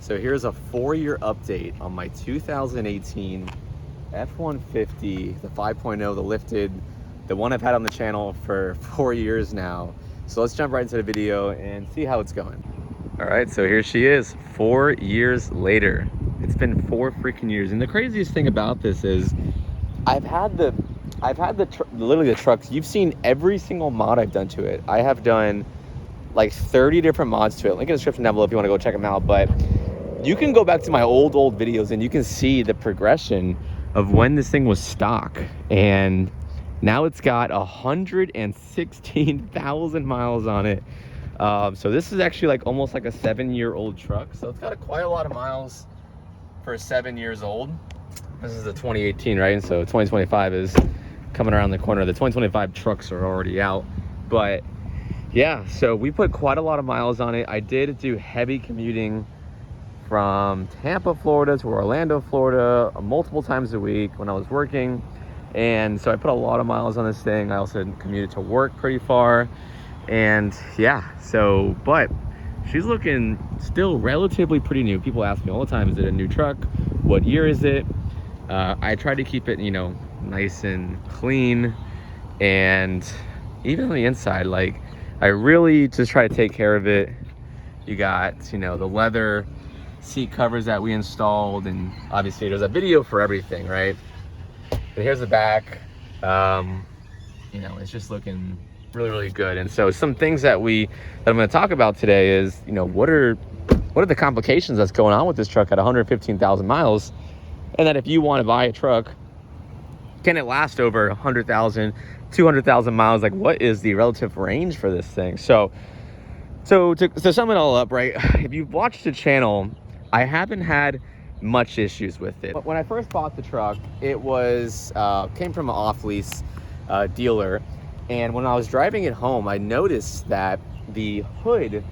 So here's a 4-year update on my 2018 F150, the 5.0, the lifted, the one I've had on the channel for 4 years now. So let's jump right into the video and see how it's going. All right, so here she is, 4 years later. It's been 4 freaking years. And the craziest thing about this is literally the trucks. You've seen every single mod I've done to it. I have done like 30 different mods to it. Link in the description down below if you want to go check them out. But you can go back to my old videos and you can see the progression of when this thing was stock. And now it's got 116,000 miles on it. So this is actually like almost like a 7-year-old truck. So it's got quite a lot of miles for 7 years old. This is a 2018, right? And so 2025 is coming around the corner. The 2025 trucks are already out. But yeah, so we put quite a lot of miles on it. I did do heavy commuting from Tampa, Florida to Orlando, Florida, multiple times a week when I was working. And so I put a lot of miles on this thing. I also commuted to work pretty far. And yeah, so, but she's looking still relatively pretty new. People ask me all the time, is it a new truck? What year is it? I try to keep it, you know, nice and clean. And even on the inside, like, I really just try to take care of it. You got, you know, the leather seat covers that we installed, and obviously there's a video for everything, right? But here's the back. You know, it's just looking really good. And so some things that I'm going to talk about today is, you know, what are the complications that's going on with this truck at 115,000 miles, and that if you want to buy a truck, can it last over 100,000, 200,000 miles? Like, what is the relative range for this thing? So to sum it all up, right, if you've watched the channel, I haven't had much issues with it. When I first bought the truck, it was came from an off-lease dealer, and when I was driving it home, I noticed that the hood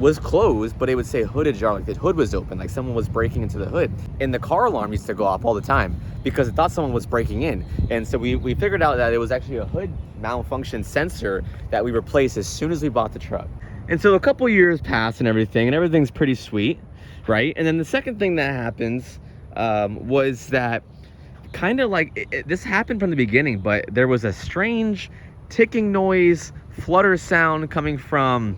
was closed, but it would say hood ajar, like the hood was open, like someone was breaking into the hood. And the car alarm used to go off all the time because it thought someone was breaking in. And so we figured out that it was actually a hood malfunction sensor that we replaced as soon as we bought the truck. And so a couple years passed and everything's pretty sweet, right? And then the second thing that happens was that kind of like, this happened from the beginning, but there was a strange ticking noise, flutter sound coming from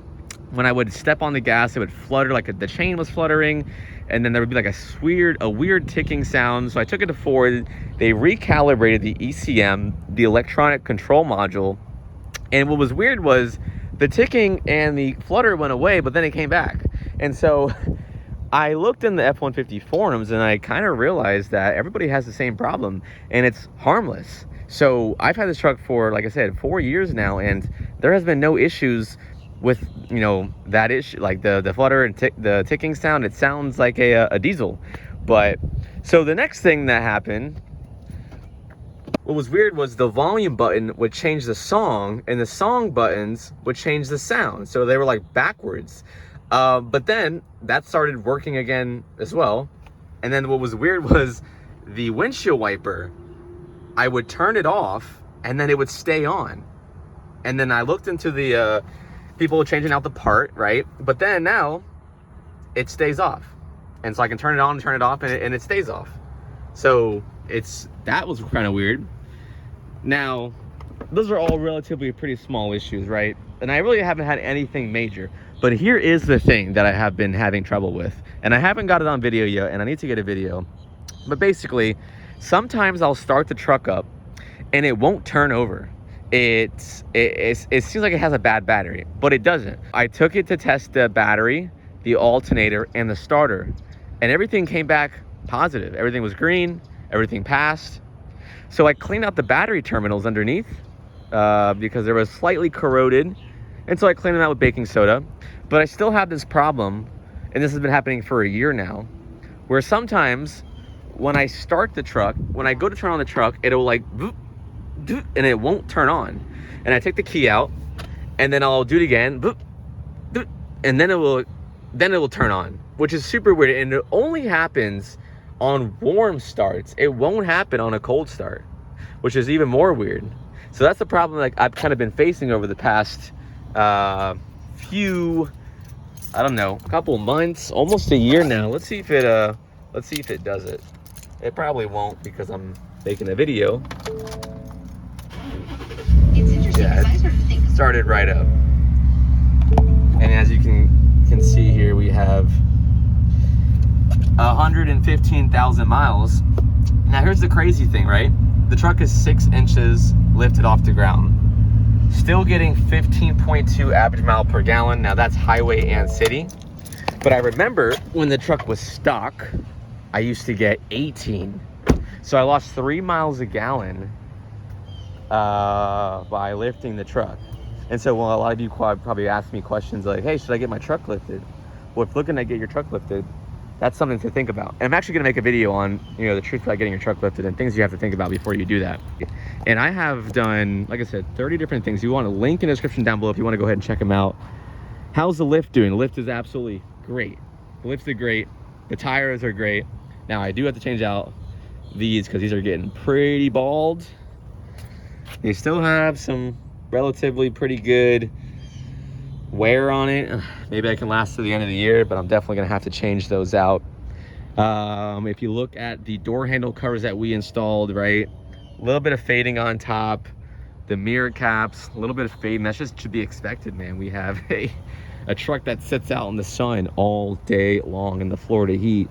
when I would step on the gas. It would flutter, like the chain was fluttering, and then there would be like a weird ticking sound. So I took it to Ford. They recalibrated the ECM, the electronic control module, and what was weird was the ticking and the flutter went away, but then it came back. And so I looked in the F150 forums and I kind of realized that everybody has the same problem and it's harmless. So I've had this truck for, like I said, 4 years now, and there has been no issues with, you know, that issue, like the flutter and the ticking sound. It sounds like a diesel. But so the next thing that happened, what was weird was the volume button would change the song and the song buttons would change the sound. So they were like backwards. But then that started working again as well. And then what was weird was the windshield wiper, I would turn it off and then it would stay on. And then I looked into the people changing out the part, right? But then now it stays off. And so I can turn it on and turn it off, and it stays off. So that was kind of weird. Now, those are all relatively pretty small issues, right? And I really haven't had anything major. But here is the thing that I have been having trouble with. And I haven't got it on video yet, and I need to get a video. But basically, sometimes I'll start the truck up and it won't turn over. It seems like it has a bad battery, but it doesn't. I took it to test the battery, the alternator, and the starter, and everything came back positive. Everything was green, everything passed. So I cleaned out the battery terminals underneath because they were slightly corroded, and so I cleaned them out with baking soda. But I still have this problem, and this has been happening for a year now, where sometimes when I start the truck, when I go to turn on the truck, it'll like, and it won't turn on. And I take the key out, and then I'll do it again, and then it will turn on, which is super weird. And it only happens on warm starts. It won't happen on a cold start, which is even more weird. So that's the problem like I've kind of been facing over the past few I don't know, a couple months, almost a year now. Let's see if it does it. It probably won't because I'm making a video. Yeah, it started right up. And as you can see here, we have 115,000 miles. Now here's the crazy thing, right? The truck is 6 inches lifted off the ground. Still getting 15.2 average mile per gallon. Now that's highway and city. But I remember when the truck was stock, I used to get 18. So I lost 3 miles a gallon by lifting the truck. And so, well, a lot of you probably ask me questions like, hey, should I get my truck lifted? Well, if looking to get your truck lifted, that's something to think about. And I'm actually gonna make a video on, you know, the truth about getting your truck lifted and things you have to think about before you do that. And I have done, like I said, 30 different things. You want a link in the description down below if you wanna go ahead and check them out. How's the lift doing? The lift is absolutely great. The lifts are great. The tires are great. Now I do have to change out these because these are getting pretty bald. They still have some relatively pretty good wear on it. Maybe I can last to the end of the year, but I'm definitely gonna have to change those out. If you look at the door handle covers that we installed, right, a little bit of fading on top, the mirror caps, a little bit of fading. That's just to be expected, man. We have a truck that sits out in the sun all day long in the Florida heat,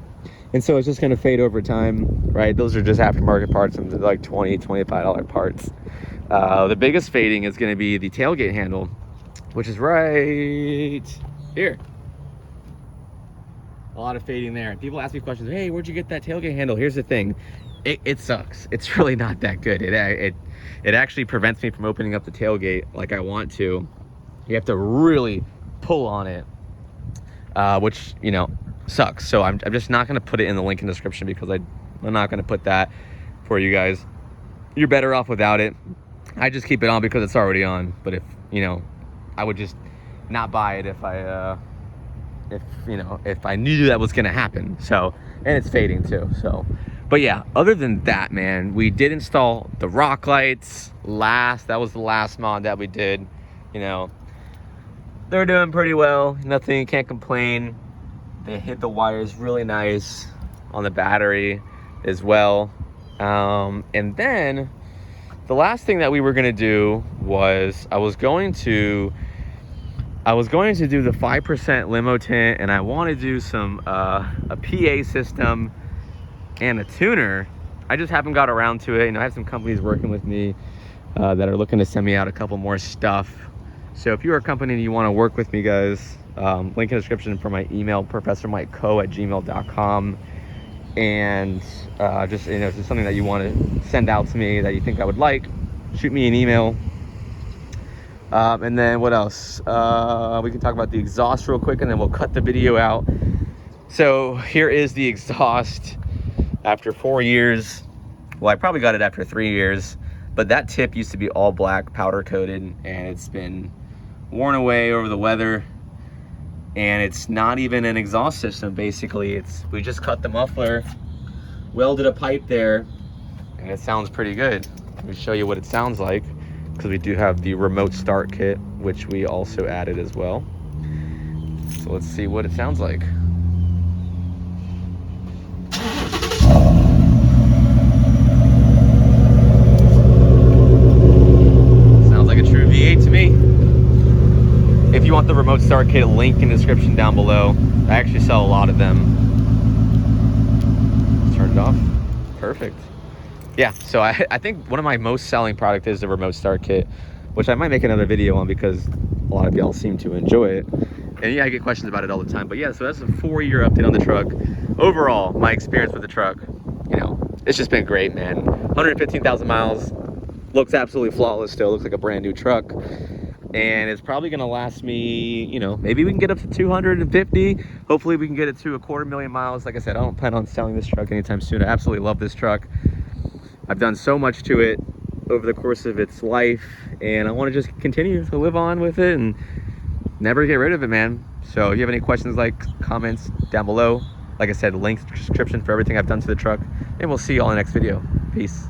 and so it's just gonna fade over time, right? Those are just aftermarket parts, and they're like $20, $25 parts. The biggest fading is gonna be the tailgate handle, which is right here. A lot of fading there. People ask me questions, hey, where'd you get that tailgate handle? Here's the thing, it sucks. It's really not that good. It actually prevents me from opening up the tailgate like I want to. You have to really pull on it, which, you know, sucks. So I'm just not gonna put it in the link in the description because I'm not gonna put that for you guys. You're better off without it. I just keep it on because it's already on. But if, you know, I would just not buy it if I knew that was gonna happen. So, and it's fading too. So, but yeah, other than that, man, we did install the rock lights that was the last mod that we did. You know, they're doing pretty well. Nothing, can't complain. They hit the wires really nice on the battery as well. And then the last thing that we were gonna do was I was going to do the 5% limo tint, and I want to do some a PA system and a tuner. I just haven't got around to it. You know, I have some companies working with me that are looking to send me out a couple more stuff. So if you're a company and you want to work with me, guys, link in the description for my email, professormikeco@gmail.com. And just, you know, if there's something that you want to send out to me that you think I would like, shoot me an email. And then what else? We can talk about the exhaust real quick and then we'll cut the video out. So here is the exhaust after 4 years. Well, I probably got it after 3 years, but that tip used to be all black, powder coated, and it's been worn away over the weather. And it's not even an exhaust system, basically. We just cut the muffler, welded a pipe there, and it sounds pretty good. Let me show you what it sounds like, because we do have the remote start kit, which we also added as well. So let's see what it sounds like. Sounds like a true V8 to me. If you want the remote start kit, link in the description down below. I actually sell a lot of them. Turn it off. Perfect. Yeah, so I think one of my most selling product is the remote start kit, which I might make another video on because a lot of y'all seem to enjoy it. And yeah, I get questions about it all the time. But yeah, so that's a 4-year update on the truck. Overall, my experience with the truck, you know, it's just been great, man. 115,000 miles, looks absolutely flawless still, looks like a brand new truck. And it's probably gonna last me, you know, maybe we can get up to 250. Hopefully we can get it to 250,000 miles. Like I said, I don't plan on selling this truck anytime soon. I absolutely love this truck. I've done so much to it over the course of its life, and I want to just continue to live on with it and never get rid of it, man. So if you have any questions, like, comments down below. Like I said, link description for everything I've done to the truck, and we'll see you all in the next video. Peace.